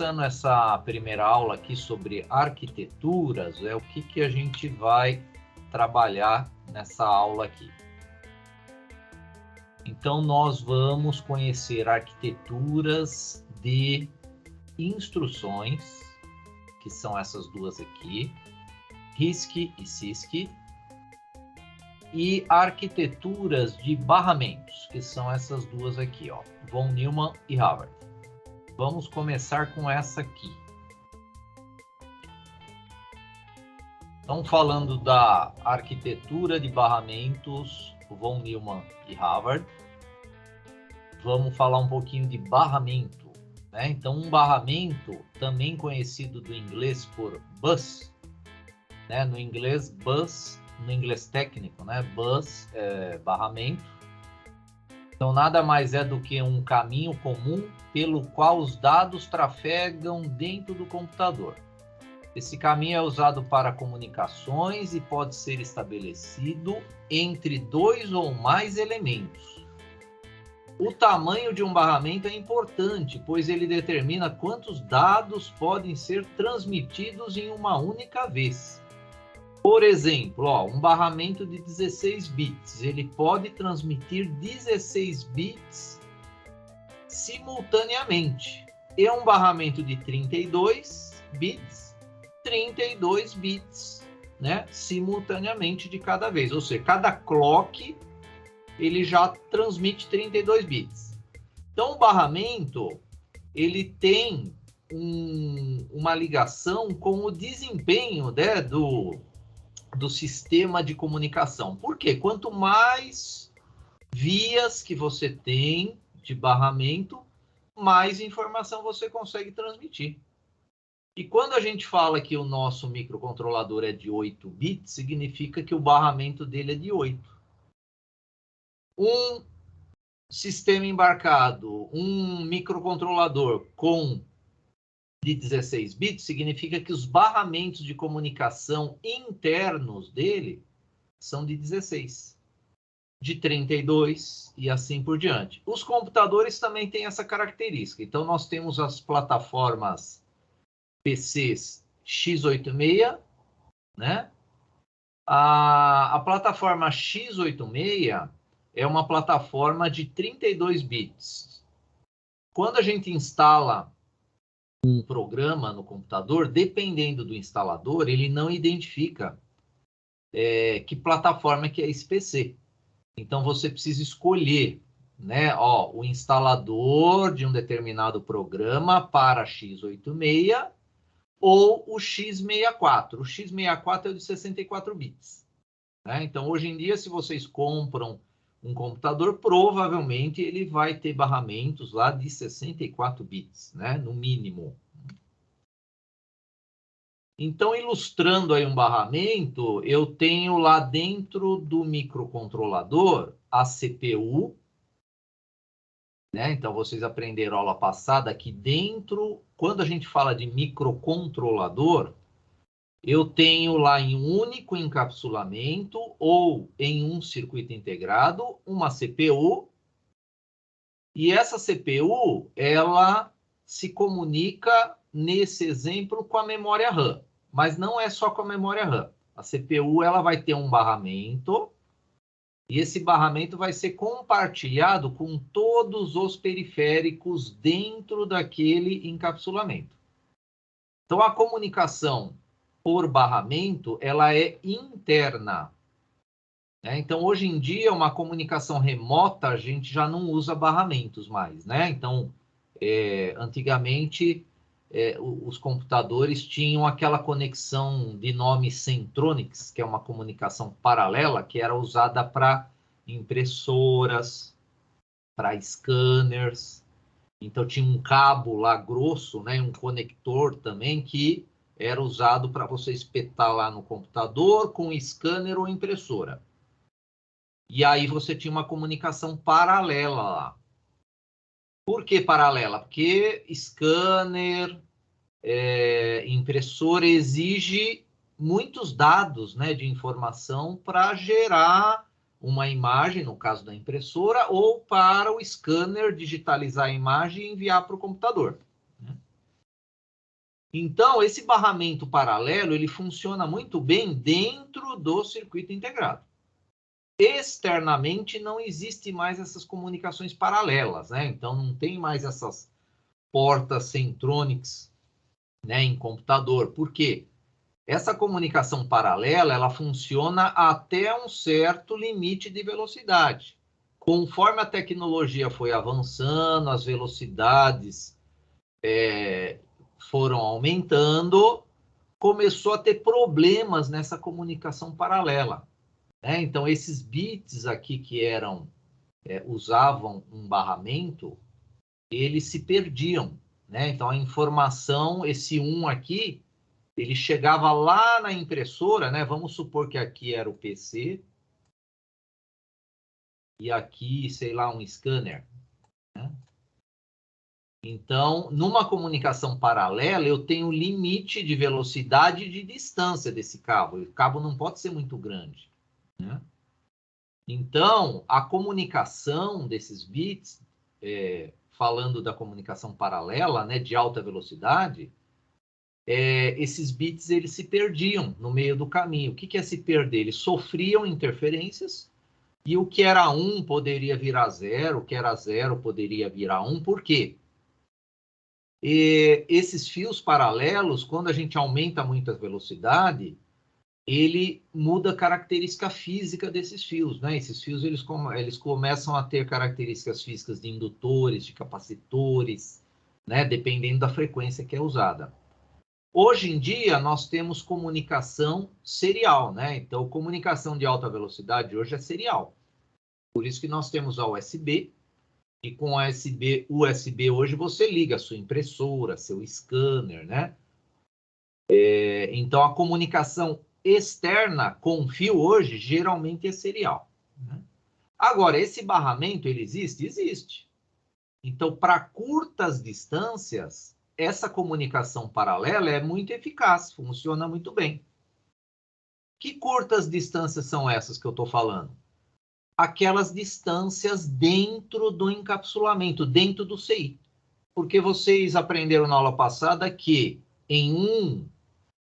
começando essa primeira aula aqui sobre arquiteturas, é o que a gente vai trabalhar nessa aula aqui. Então, nós vamos conhecer arquiteturas de instruções, que são essas duas aqui, RISC e CISC, e arquiteturas de barramentos, que são essas duas aqui, ó, von Neumann e Havard. Vamos começar com essa aqui. Então, falando da arquitetura de barramentos, von Neumann e Havard, vamos falar um pouquinho de barramento, né? Então, um barramento, também conhecido do inglês por bus, né? No inglês, bus, no inglês técnico, né? Bus é barramento. Então, nada mais é do que um caminho comum pelo qual os dados trafegam dentro do computador. Esse caminho é usado para comunicações e pode ser estabelecido entre dois ou mais elementos. O tamanho de um barramento é importante, pois ele determina quantos dados podem ser transmitidos em uma única vez. Por exemplo, um barramento de 16 bits, ele pode transmitir 16 bits simultaneamente. E um barramento de 32 bits, 32 bits, né, simultaneamente de cada vez. Ou seja, cada clock ele já transmite 32 bits. Então, o barramento ele tem uma ligação com o desempenho, né, do sistema de comunicação. Por quê? Quanto mais vias que você tem de barramento, mais informação você consegue transmitir. E quando a gente fala que o nosso microcontrolador é de 8 bits, significa que o barramento dele é de 8. Um sistema embarcado, um microcontrolador de 16 bits, significa que os barramentos de comunicação internos dele são de 16, de 32 e assim por diante. Os computadores também têm essa característica. Então, nós temos as plataformas PCs x86, né? A plataforma x86 é uma plataforma de 32 bits. Quando a gente instala um programa no computador, dependendo do instalador, ele não identifica que plataforma que é esse PC. Então, você precisa escolher, né, o instalador de um determinado programa para x86 ou o x64. O x64 é o de 64 bits. Né? Então, hoje em dia, se vocês compram um computador, provavelmente ele vai ter barramentos lá de 64 bits, né? No mínimo. Então, ilustrando aí um barramento, eu tenho lá dentro do microcontrolador a CPU, né? Então, vocês aprenderam aula passada que dentro, quando a gente fala de microcontrolador, eu tenho lá em um único encapsulamento ou em um circuito integrado uma CPU, e essa CPU, ela se comunica, nesse exemplo, com a memória RAM. Mas não é só com a memória RAM. A CPU ela vai ter um barramento, e esse barramento vai ser compartilhado com todos os periféricos dentro daquele encapsulamento. Então, a comunicação por barramento, ela é interna. Né? Então, hoje em dia, uma comunicação remota, a gente já não usa barramentos mais. Né? Então, antigamente, os computadores tinham aquela conexão de nome Centronics, que é uma comunicação paralela, que era usada para impressoras, para scanners. Então, tinha um cabo lá grosso, né? Um conector também, que era usado para você espetar lá no computador com scanner ou impressora. E aí você tinha uma comunicação paralela lá. Por que paralela? Porque scanner, impressora exige muitos dados, né, de informação para gerar uma imagem, no caso da impressora, ou para o scanner digitalizar a imagem e enviar para o computador. Então, esse barramento paralelo, ele funciona muito bem dentro do circuito integrado. Externamente, não existe mais essas comunicações paralelas, né? Então, não tem mais essas portas Centronics, né, em computador. Por quê? Essa comunicação paralela, ela funciona até um certo limite de velocidade. Conforme a tecnologia foi avançando, as velocidades foram aumentando, começou a ter problemas nessa comunicação paralela, né? Então, esses bits aqui que usavam um barramento, eles se perdiam, né? Então, a informação, esse 1 aqui, ele chegava lá na impressora, né? Vamos supor que aqui era o PC e aqui, sei lá, um scanner, né? Então, numa comunicação paralela, eu tenho limite de velocidade e de distância desse cabo. O cabo não pode ser muito grande, né? Então, a comunicação desses bits, falando da comunicação paralela, né, de alta velocidade, esses bits eles se perdiam no meio do caminho. O que é se perder? Eles sofriam interferências e o que era 1 poderia virar 0, o que era 0 poderia virar 1. Por quê? Esses fios paralelos, quando a gente aumenta muito a velocidade, ele muda a característica física desses fios, né? Esses fios eles começam a ter características físicas de indutores, de capacitores, né? Dependendo da frequência que é usada. Hoje em dia, nós temos comunicação serial, né? Então, comunicação de alta velocidade hoje é serial. Por isso que nós temos a USB, e com a USB hoje você liga a sua impressora, seu scanner, né? Então, a comunicação externa com fio hoje geralmente é serial, né? Agora, esse barramento, ele existe? Existe. Então, para curtas distâncias, essa comunicação paralela é muito eficaz, funciona muito bem. Que curtas distâncias são essas que eu estou falando? Aquelas distâncias dentro do encapsulamento, dentro do CI. Porque vocês aprenderam na aula passada que em um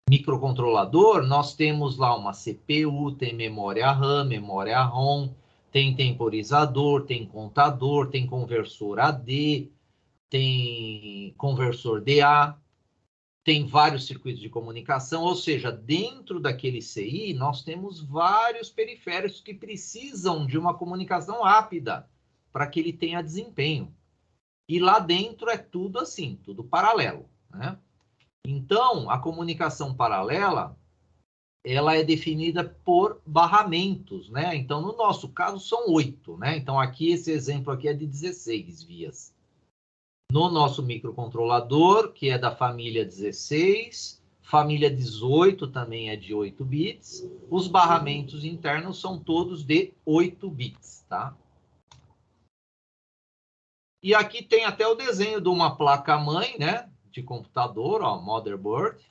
microcontrolador nós temos lá uma CPU, tem memória RAM, memória ROM, tem temporizador, tem contador, tem conversor AD, tem conversor DA, tem vários circuitos de comunicação, ou seja, dentro daquele CI nós temos vários periféricos que precisam de uma comunicação rápida para que ele tenha desempenho. E lá dentro é tudo assim, tudo paralelo, né? Então, a comunicação paralela, ela é definida por barramentos, né? Então, no nosso caso, são 8, né? Então, aqui, esse exemplo aqui é de 16 vias. No nosso microcontrolador, que é da família 16, família 18 também é de 8 bits, os barramentos internos são todos de 8 bits, tá? E aqui tem até o desenho de uma placa-mãe, né, de computador, ó, motherboard,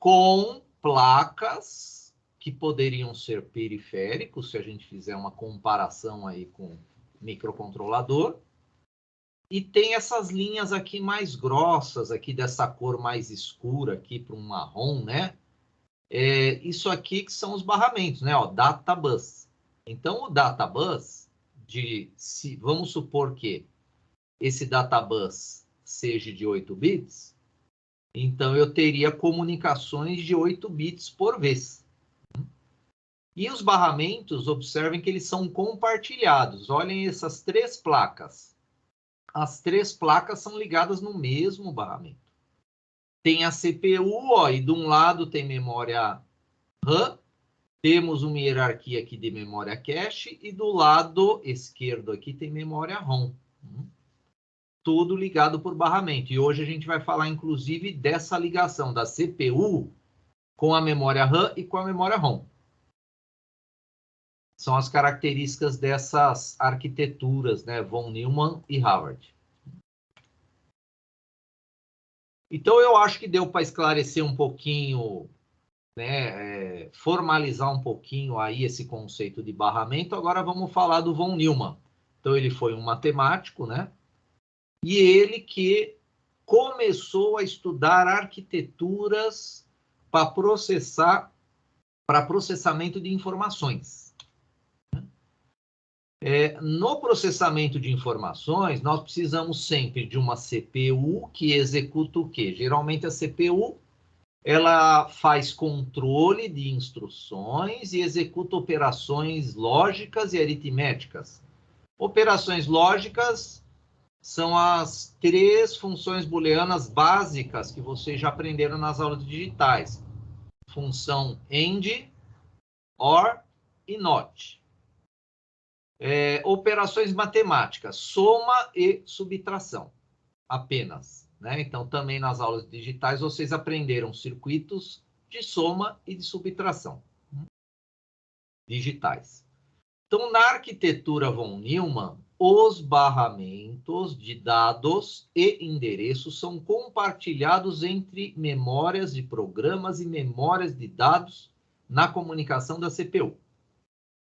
com placas que poderiam ser periféricos, se a gente fizer uma comparação aí com microcontrolador. E tem essas linhas aqui mais grossas, aqui dessa cor mais escura, aqui para um marrom, né? Isso aqui que são os barramentos, né? Ó, data bus. Então, o data bus, vamos supor que esse data bus seja de 8 bits, então eu teria comunicações de 8 bits por vez. E os barramentos, observem que eles são compartilhados. Olhem essas 3 placas. As 3 placas são ligadas no mesmo barramento. Tem a CPU, ó, e de um lado tem memória RAM, temos uma hierarquia aqui de memória cache, e do lado esquerdo aqui tem memória ROM. Tudo ligado por barramento. E hoje a gente vai falar, inclusive, dessa ligação da CPU com a memória RAM e com a memória ROM. São as características dessas arquiteturas, né? Von Neumann e Harvard. Então, eu acho que deu para esclarecer um pouquinho, né? Formalizar um pouquinho aí esse conceito de barramento. Agora vamos falar do Von Neumann. Então, ele foi um matemático, né? E ele que começou a estudar arquiteturas para processamento de informações. No processamento de informações, nós precisamos sempre de uma CPU que executa o quê? Geralmente a CPU ela faz controle de instruções e executa operações lógicas e aritméticas. Operações lógicas são as 3 funções booleanas básicas que vocês já aprenderam nas aulas digitais. Função AND, OR e NOT. Operações matemáticas, soma e subtração, apenas. Né? Então, também nas aulas digitais, vocês aprenderam circuitos de soma e de subtração. Digitais. Então, na arquitetura von Neumann, os barramentos de dados e endereços são compartilhados entre memórias de programas e memórias de dados na comunicação da CPU.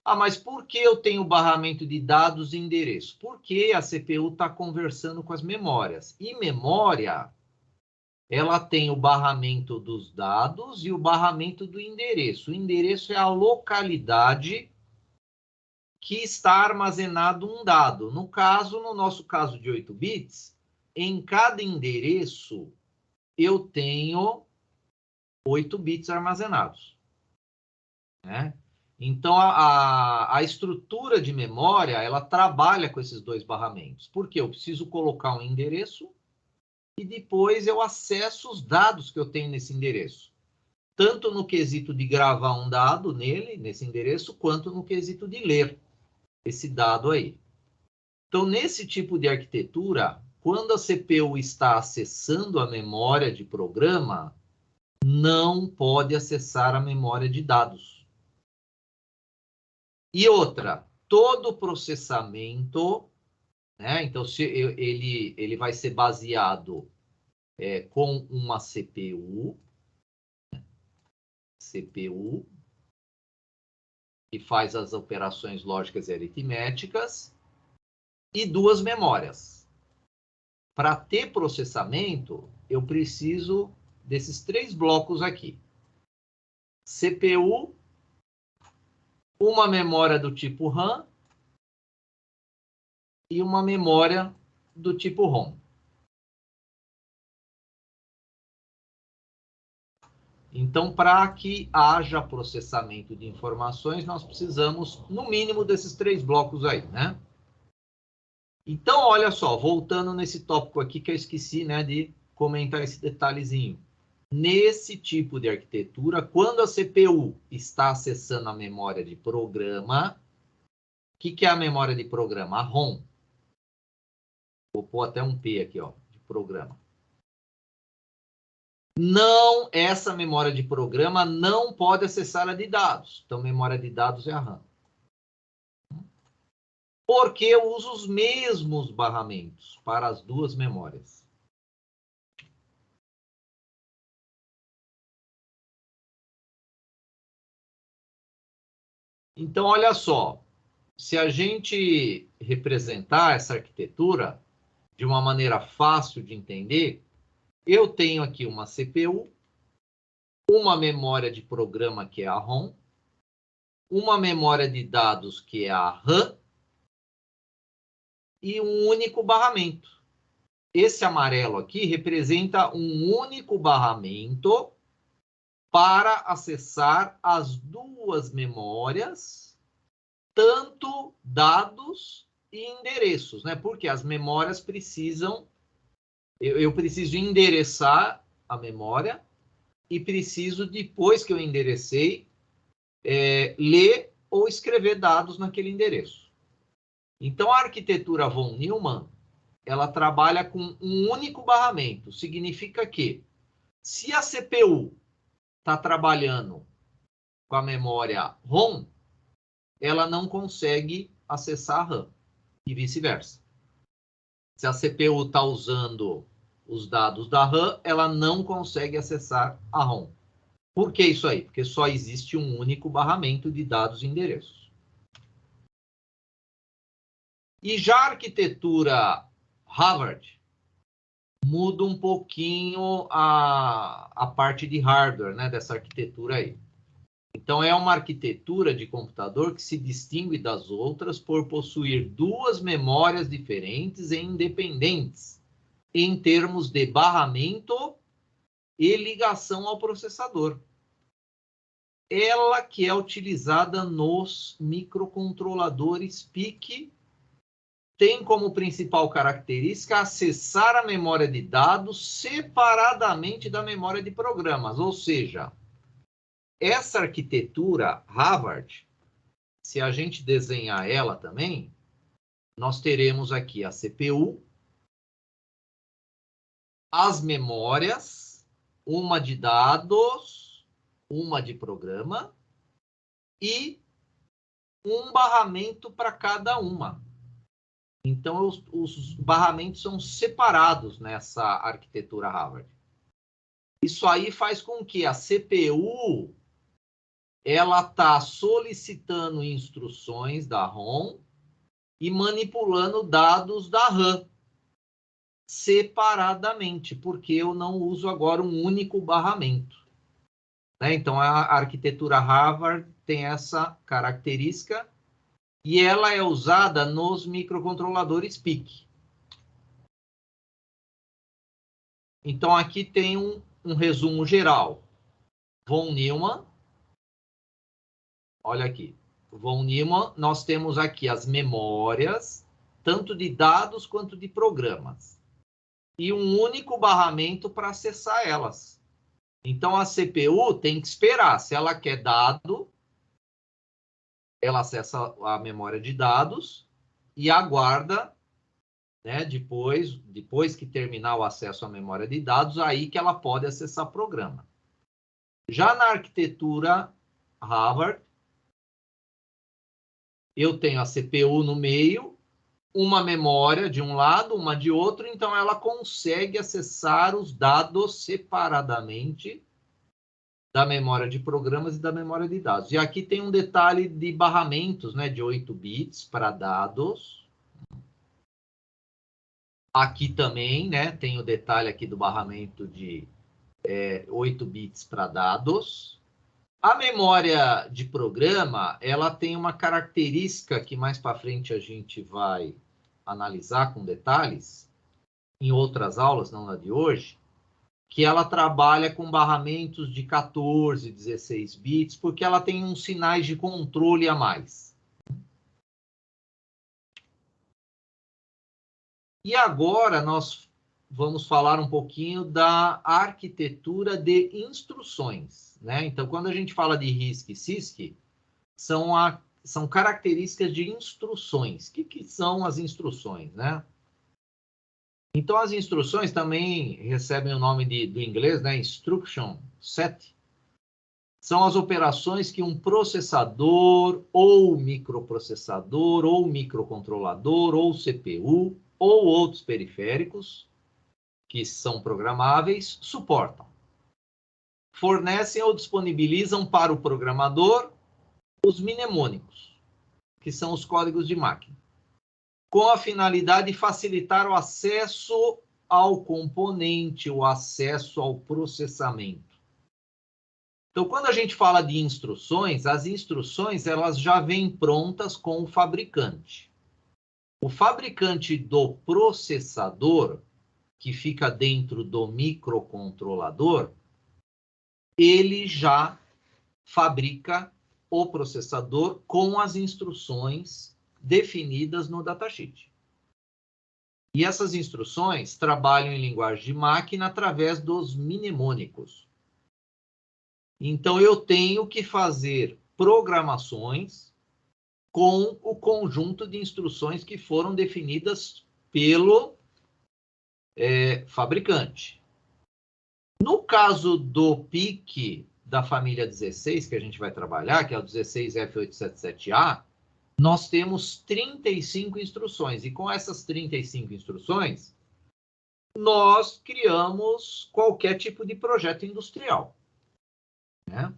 Ah, mas por que eu tenho barramento de dados e endereço? Porque a CPU está conversando com as memórias. E memória, ela tem o barramento dos dados e o barramento do endereço. O endereço é a localidade que está armazenado um dado. No nosso caso de 8 bits, em cada endereço eu tenho 8 bits armazenados. Né? Então, a estrutura de memória, ela trabalha com esses 2 barramentos. Porque eu preciso colocar um endereço e depois eu acesso os dados que eu tenho nesse endereço. Tanto no quesito de gravar um dado nesse endereço, quanto no quesito de ler esse dado aí. Então, nesse tipo de arquitetura, quando a CPU está acessando a memória de programa, não pode acessar a memória de dados. E outra, todo processamento, né? Então, se ele vai ser baseado com uma CPU, que faz as operações lógicas e aritméticas, e 2 memórias. Para ter processamento, eu preciso desses 3 blocos aqui. CPU, uma memória do tipo RAM e uma memória do tipo ROM. Então, para que haja processamento de informações, nós precisamos, no mínimo, desses 3 blocos aí, né? Então, olha só, voltando nesse tópico aqui que eu esqueci, né, de comentar esse detalhezinho. Nesse tipo de arquitetura, quando a CPU está acessando a memória de programa, o que é a memória de programa? A ROM. Vou pôr até um P aqui, ó, de programa. Essa memória de programa não pode acessar a de dados. Então, memória de dados é a RAM. Porque eu uso os mesmos barramentos para as 2 memórias. Então, olha só. Se a gente representar essa arquitetura de uma maneira fácil de entender, eu tenho aqui uma CPU, uma memória de programa que é a ROM, uma memória de dados que é a RAM e um único barramento. Esse amarelo aqui representa um único barramento para acessar as 2 memórias, tanto dados e endereços, né? Porque as memórias precisam... Eu preciso endereçar a memória e preciso, depois que eu enderecei, ler ou escrever dados naquele endereço. Então, a arquitetura von Neumann, ela trabalha com um único barramento. Significa que, se a CPU está trabalhando com a memória ROM, ela não consegue acessar a RAM, e vice-versa. Se a CPU está usando os dados da RAM, ela não consegue acessar a ROM. Por que isso aí? Porque só existe um único barramento de dados e endereços. E já a arquitetura Harvard muda um pouquinho a parte de hardware, né, dessa arquitetura aí. Então, é uma arquitetura de computador que se distingue das outras por possuir duas memórias diferentes e independentes em termos de barramento e ligação ao processador. Ela que é utilizada nos microcontroladores PIC, tem como principal característica acessar a memória de dados separadamente da memória de programas. Ou seja, essa arquitetura Harvard, se a gente desenhar ela também, nós teremos aqui a CPU, as memórias, uma de dados, uma de programa e um barramento para cada uma. Então, os barramentos são separados nessa arquitetura Harvard. Isso aí faz com que a CPU ela está solicitando instruções da ROM e manipulando dados da RAM separadamente, porque eu não uso agora um único barramento. Né? Então, a arquitetura Harvard tem essa característica e ela é usada nos microcontroladores PIC. Então, aqui tem um resumo geral. Von Neumann, olha aqui. Von Neumann, nós temos aqui as memórias, tanto de dados quanto de programas. E um único barramento para acessar elas. Então, a CPU tem que esperar. Se ela quer dado, ela acessa a memória de dados e aguarda, né, depois que terminar o acesso à memória de dados, aí que ela pode acessar programa. Já na arquitetura Harvard, eu tenho a CPU no meio, uma memória de um lado, uma de outro, então ela consegue acessar os dados separadamente da memória de programas e da memória de dados. E aqui tem um detalhe de barramentos, né, de 8 bits para dados. Aqui também, né, tem o detalhe aqui do barramento de 8 bits para dados. A memória de programa, ela tem uma característica que mais para frente a gente vai analisar com detalhes, em outras aulas, não na de hoje, que ela trabalha com barramentos de 14, 16 bits, porque ela tem uns sinais de controle a mais. E agora nós vamos falar um pouquinho da arquitetura de instruções, né? Então, quando a gente fala de RISC e CISC, são características de instruções. O que são as instruções, né? Então, as instruções também recebem o nome do inglês, né? Instruction set. São as operações que um processador, ou microprocessador, ou microcontrolador, ou CPU, ou outros periféricos, que são programáveis, suportam. Fornecem ou disponibilizam para o programador os mnemônicos, que são os códigos de máquina, com a finalidade de facilitar o acesso ao componente, o acesso ao processamento. Então, quando a gente fala de instruções, as instruções elas já vêm prontas com o fabricante. O fabricante do processador, que fica dentro do microcontrolador, ele já fabrica o processador com as instruções definidas no datasheet. E essas instruções trabalham em linguagem de máquina através dos mnemônicos. Então, eu tenho que fazer programações com o conjunto de instruções que foram definidas pelo fabricante. No caso do PIC da família 16, que a gente vai trabalhar, que é o 16F877A, nós temos 35 instruções. E com essas 35 instruções, nós criamos qualquer tipo de projeto industrial. Né?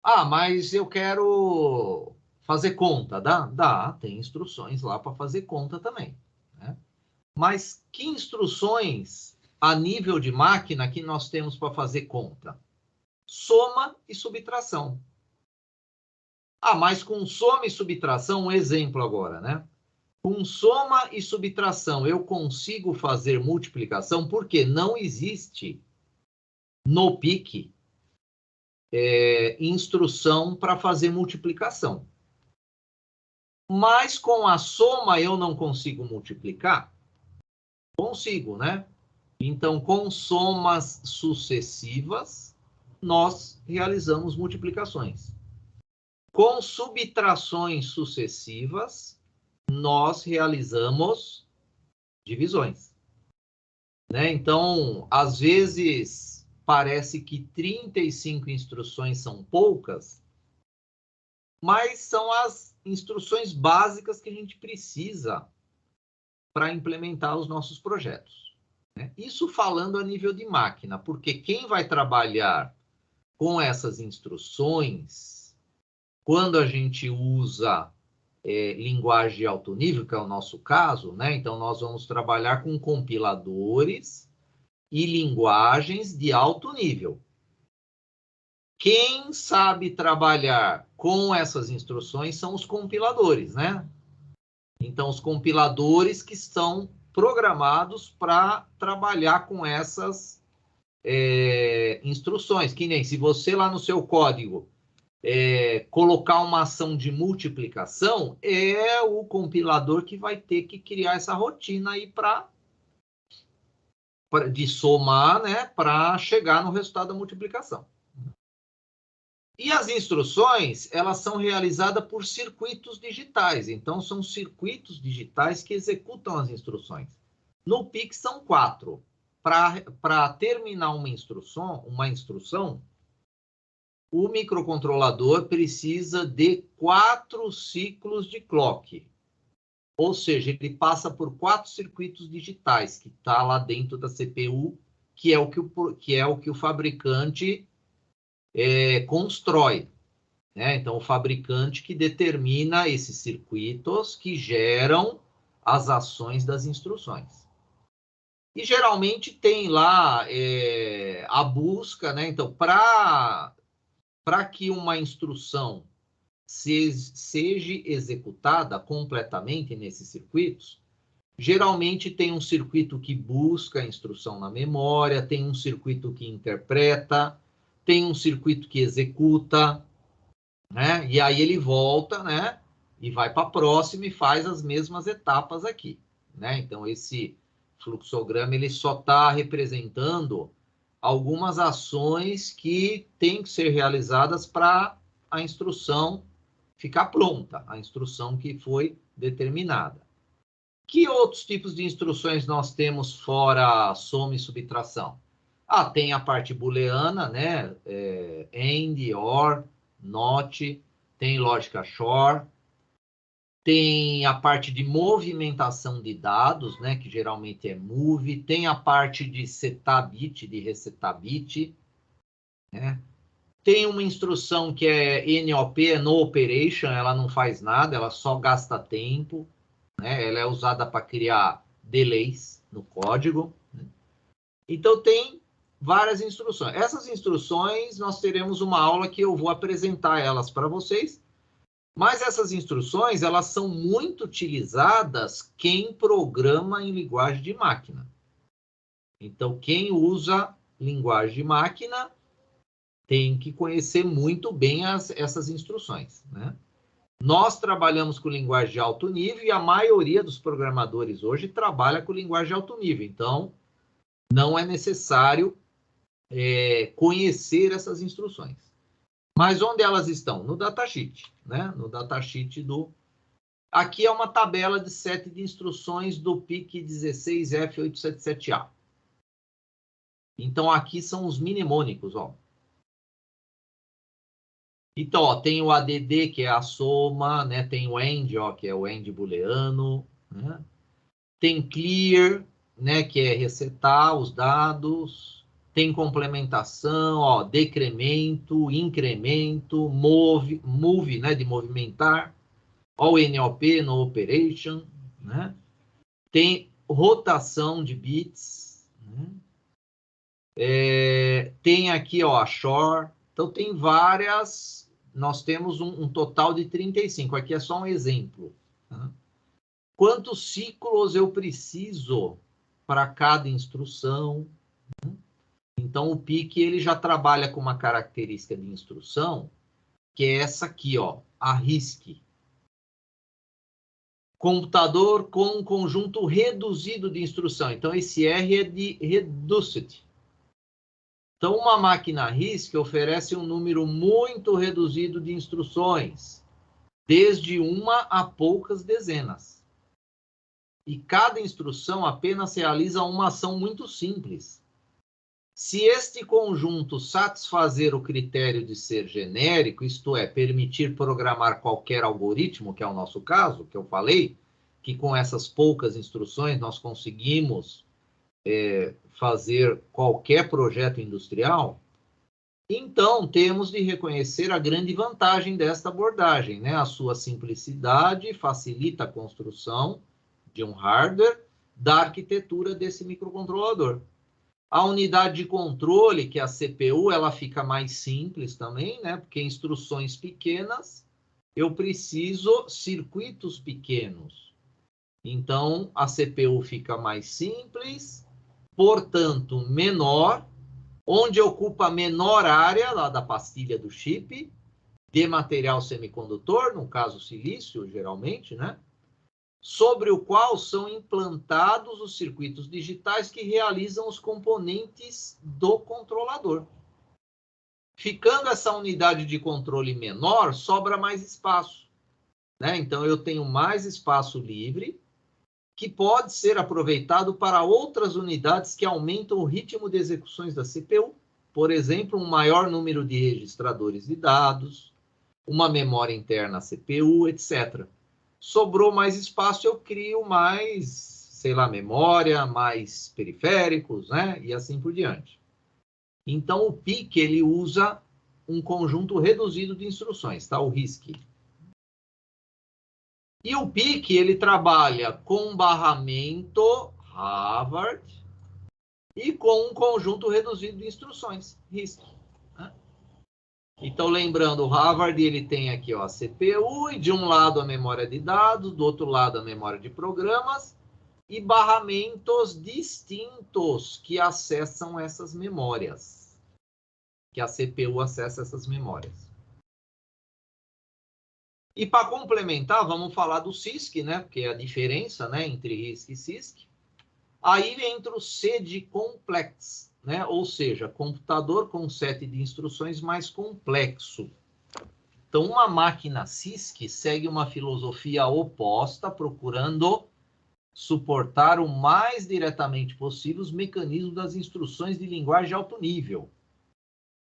Ah, mas eu quero fazer conta. Dá, tem instruções lá para fazer conta também. Né? Mas que instruções a nível de máquina que nós temos para fazer conta? Soma e subtração. Ah, mas com soma e subtração, um exemplo agora, né? Com soma e subtração, eu consigo fazer multiplicação porque não existe no PIC instrução para fazer multiplicação. Mas com a soma eu não consigo multiplicar? Consigo, né? Então, com somas sucessivas, nós realizamos multiplicações. Com subtrações sucessivas, nós realizamos divisões. Né? Então, às vezes, parece que 35 instruções são poucas, mas são as instruções básicas que a gente precisa para implementar os nossos projetos. Né? Isso falando a nível de máquina, porque quem vai trabalhar com essas instruções, quando a gente usa linguagem de alto nível, que é o nosso caso, né? Então, nós vamos trabalhar com compiladores e linguagens de alto nível. Quem sabe trabalhar com essas instruções são os compiladores, né? Então, os compiladores que estão programados para trabalhar com essas instruções. Que nem se você lá no seu código colocar uma ação de multiplicação, é o compilador que vai ter que criar essa rotina aí de somar, né, para chegar no resultado da multiplicação. E as instruções, elas são realizadas por circuitos digitais. Então, são circuitos digitais que executam as instruções. No PIC são 4. Para terminar uma instrução, o microcontrolador precisa de 4 ciclos de clock. Ou seja, ele passa por 4 circuitos digitais, que está lá dentro da CPU, que é o que o fabricante constrói. Né? Então, o fabricante que determina esses circuitos que geram as ações das instruções. E, geralmente, tem lá a busca, né? Então, para que uma instrução seja executada completamente nesses circuitos, geralmente tem um circuito que busca a instrução na memória, tem um circuito que interpreta, tem um circuito que executa, né? E aí ele volta, né? E vai para a próxima e faz as mesmas etapas aqui, né? Então, esse fluxograma ele só está representando algumas ações que têm que ser realizadas para a instrução ficar pronta, a instrução que foi determinada. Que outros tipos de instruções nós temos fora soma e subtração? Tem a parte booleana, né? AND, OR, NOT, tem lógica XOR, tem a parte de movimentação de dados, né, que geralmente é move, tem a parte de setar bit, de resetar bit, né? Tem uma instrução que é NOP, no operation, ela não faz nada, ela só gasta tempo, né? Ela é usada para criar delays no código, né? Então, tem várias instruções. Essas instruções, nós teremos uma aula que eu vou apresentar elas para vocês, mas essas instruções, elas são muito utilizadas quem programa em linguagem de máquina. Então, quem usa linguagem de máquina tem que conhecer muito bem essas instruções, né? Nós trabalhamos com linguagem de alto nível e a maioria dos programadores hoje trabalha com linguagem de alto nível. Então, não é necessário conhecer essas instruções. Mas onde elas estão? No datasheet, né? No datasheet do... Aqui é uma tabela de set de instruções do PIC 16F877A. Então, aqui são os mnemônicos, ó. Então, ó, tem o ADD, que é a soma, né? Tem o AND, ó, que é o AND booleano, né? Tem clear, né? Que é resetar os dados. Tem complementação, ó, decremento, incremento, move, né? De movimentar. Ó, o NOP, no operation, né? Tem rotação de bits, né? Tem aqui, ó, a Shore. Então, tem várias. Nós temos um total de 35. Aqui é só um exemplo. Tá? Quantos ciclos eu preciso para cada instrução? Então, o PIC ele já trabalha com uma característica de instrução, que é essa aqui, ó, a RISC. Computador com um conjunto reduzido de instrução. Então, esse R é de Reduced. Então, uma máquina RISC oferece um número muito reduzido de instruções, desde uma a poucas dezenas. E cada instrução apenas realiza uma ação muito simples. Se este conjunto satisfazer o critério de ser genérico, isto é, permitir programar qualquer algoritmo, que é o nosso caso, que eu falei, que com essas poucas instruções nós conseguimos fazer qualquer projeto industrial, então temos de reconhecer a grande vantagem desta abordagem, né? A sua simplicidade facilita a construção de um hardware da arquitetura desse microcontrolador. A unidade de controle, que é a CPU, ela fica mais simples também, né? Porque instruções pequenas, eu preciso circuitos pequenos. Então, a CPU fica mais simples, portanto, menor, onde ocupa menor área lá da pastilha do chip, de material semicondutor, no caso silício, geralmente, né? Sobre o qual são implantados os circuitos digitais que realizam os componentes do controlador. Ficando essa unidade de controle menor, sobra mais espaço, né? Então, eu tenho mais espaço livre, que pode ser aproveitado para outras unidades que aumentam o ritmo de execuções da CPU. Por exemplo, um maior número de registradores de dados, uma memória interna CPU, etc. Sobrou mais espaço, eu crio mais, sei lá, memória, mais periféricos, né? E assim por diante. Então, o PIC, ele usa um conjunto reduzido de instruções, tá? O RISC. E o PIC, ele trabalha com barramento Harvard e com um conjunto reduzido de instruções, RISC. Né? Então, lembrando, o Harvard, ele tem aqui ó, a CPU, e de um lado a memória de dados, do outro lado a memória de programas, e barramentos distintos que acessam essas memórias, que a CPU acessa essas memórias. E para complementar, vamos falar do CISC, né? Porque é a diferença, né, entre RISC e CISC. Aí entra o C de complex, né? Ou seja, computador com set de instruções mais complexo. Então, uma máquina CISC segue uma filosofia oposta, procurando suportar o mais diretamente possível os mecanismos das instruções de linguagem de alto nível.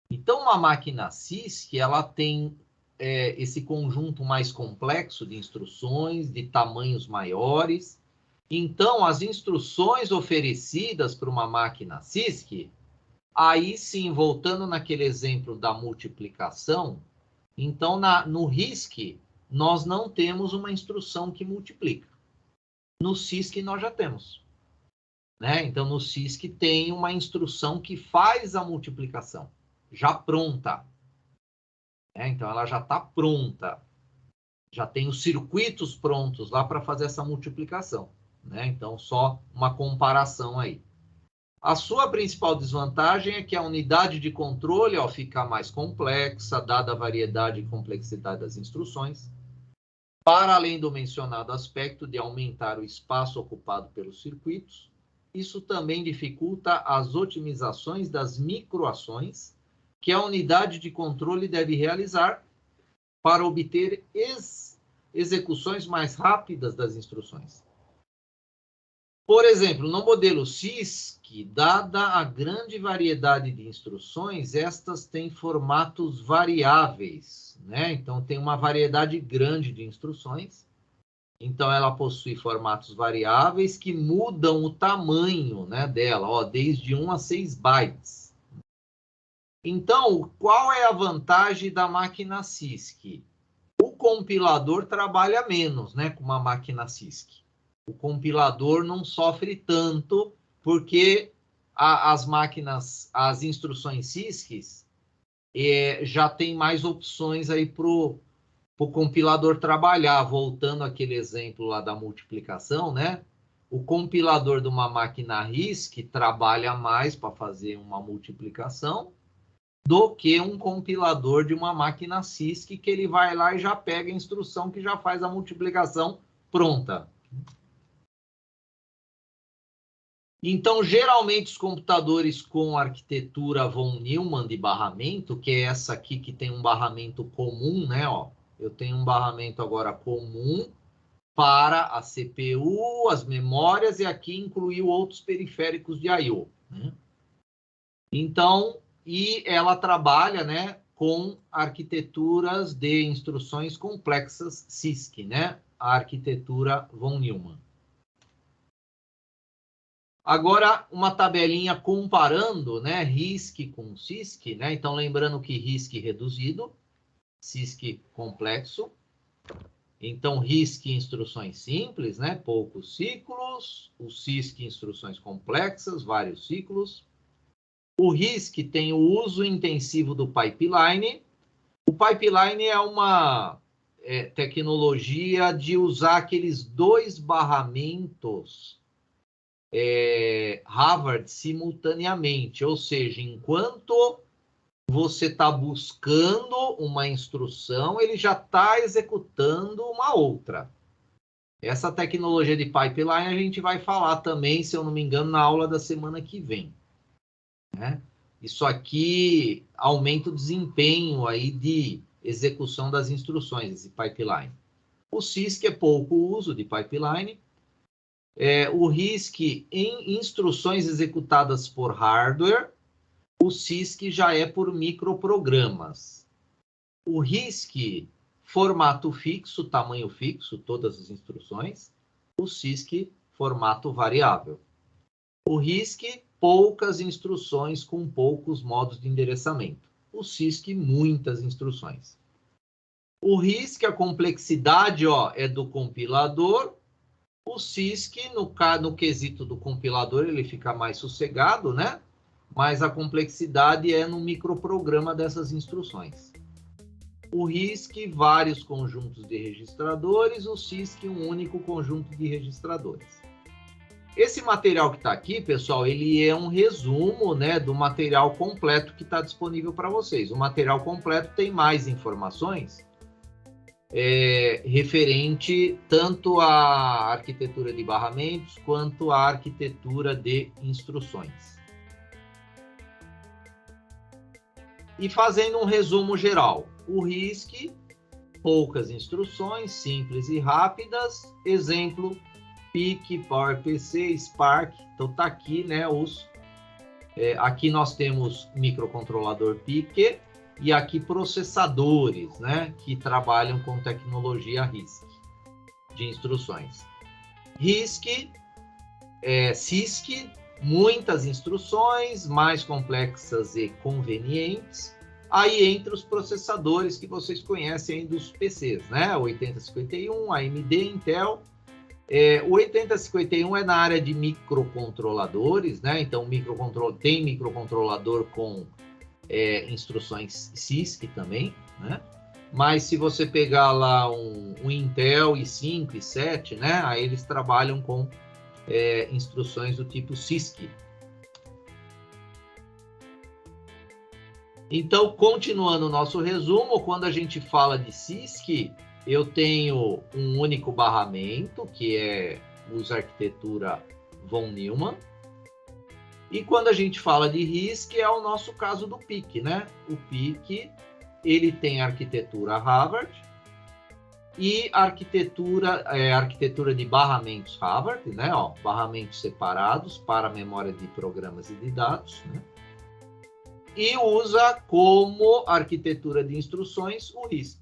Então, uma máquina CISC, ela tem esse conjunto mais complexo de instruções, de tamanhos maiores. Então, as instruções oferecidas para uma máquina CISC, aí sim, voltando naquele exemplo da multiplicação, então, no RISC, nós não temos uma instrução que multiplica. No CISC, nós já temos. Né? Então, no CISC tem uma instrução que faz a multiplicação, já pronta. Então, ela já está pronta. Já tem os circuitos prontos lá para fazer essa multiplicação. Né? Então, só uma comparação aí. A sua principal desvantagem é que a unidade de controle fica mais complexa, dada a variedade e complexidade das instruções, para além do mencionado aspecto de aumentar o espaço ocupado pelos circuitos. Isso também dificulta as otimizações das microações que a unidade de controle deve realizar para obter execuções mais rápidas das instruções. Por exemplo, no modelo CISC, dada a grande variedade de instruções, estas têm formatos variáveis, né? Então, tem uma variedade grande de instruções. Então, ela possui formatos variáveis que mudam o tamanho, né, dela, desde 1 a 6 bytes. Então, qual é a vantagem da máquina CISC? O compilador trabalha menos, né, com uma máquina CISC. O compilador não sofre tanto, porque as máquinas, as instruções CISC, já tem mais opções aí para o compilador trabalhar. Voltando àquele exemplo lá da multiplicação, né? O compilador de uma máquina RISC trabalha mais para fazer uma multiplicação do que um compilador de uma máquina CISC, que ele vai lá e já pega a instrução que já faz a multiplicação pronta. Então, geralmente, os computadores com arquitetura von Neumann de barramento, que é essa aqui que tem um barramento comum, né? Ó, eu tenho um barramento agora comum para a CPU, as memórias, e aqui incluiu outros periféricos de I/O, né? Então, e ela trabalha, né, com arquiteturas de instruções complexas CISC, né? A arquitetura von Neumann. Agora, uma tabelinha comparando, né, RISC com CISC, né? Então, lembrando que RISC reduzido, CISC complexo. Então, RISC instruções simples, né? Poucos ciclos. O CISC instruções complexas, vários ciclos. O RISC tem o uso intensivo do pipeline. O pipeline é uma tecnologia de usar aqueles dois barramentos Harvard simultaneamente. Ou seja, enquanto você está buscando uma instrução, ele já está executando uma outra. Essa tecnologia de pipeline a gente vai falar também, se eu não me engano, na aula da semana que vem, né? Isso aqui aumenta o desempenho aí de execução das instruções, esse pipeline. O CISC é pouco uso de pipeline. O RISC em instruções executadas por hardware. O CISC já é por microprogramas. O RISC, formato fixo, tamanho fixo, todas as instruções. O CISC, formato variável. O RISC, poucas instruções com poucos modos de endereçamento. O CISC, muitas instruções. O RISC, a complexidade, ó, é do compilador. O CISC, no quesito do compilador, ele fica mais sossegado, né? Mas a complexidade é no microprograma dessas instruções. O RISC, vários conjuntos de registradores. O CISC, um único conjunto de registradores. Esse material que está aqui, pessoal, ele é um resumo, né, do material completo que está disponível para vocês. O material completo tem mais informações referente tanto à arquitetura de barramentos quanto à arquitetura de instruções. E fazendo um resumo geral, o RISC, poucas instruções, simples e rápidas. Exemplo, PIC, PowerPC, Spark. Então tá aqui, né, aqui nós temos microcontrolador PIC e aqui processadores, né, que trabalham com tecnologia RISC de instruções. RISC, CISC, muitas instruções, mais complexas e convenientes. Aí entre os processadores que vocês conhecem aí dos PCs, né? 8051, AMD, Intel. O 8051 é na área de microcontroladores, né? Então, tem microcontrolador com instruções CISC também, né? Mas se você pegar lá um Intel i5, i7, né? Aí eles trabalham com instruções do tipo CISC. Então, continuando o nosso resumo, quando a gente fala de CISC, eu tenho um único barramento, que usa a arquitetura von Neumann. E quando a gente fala de RISC, é o nosso caso do PIC, né? O PIC, ele tem a arquitetura Harvard e arquitetura de barramentos Harvard, né? Ó, barramentos separados para memória de programas e de dados, né? E usa como arquitetura de instruções o RISC.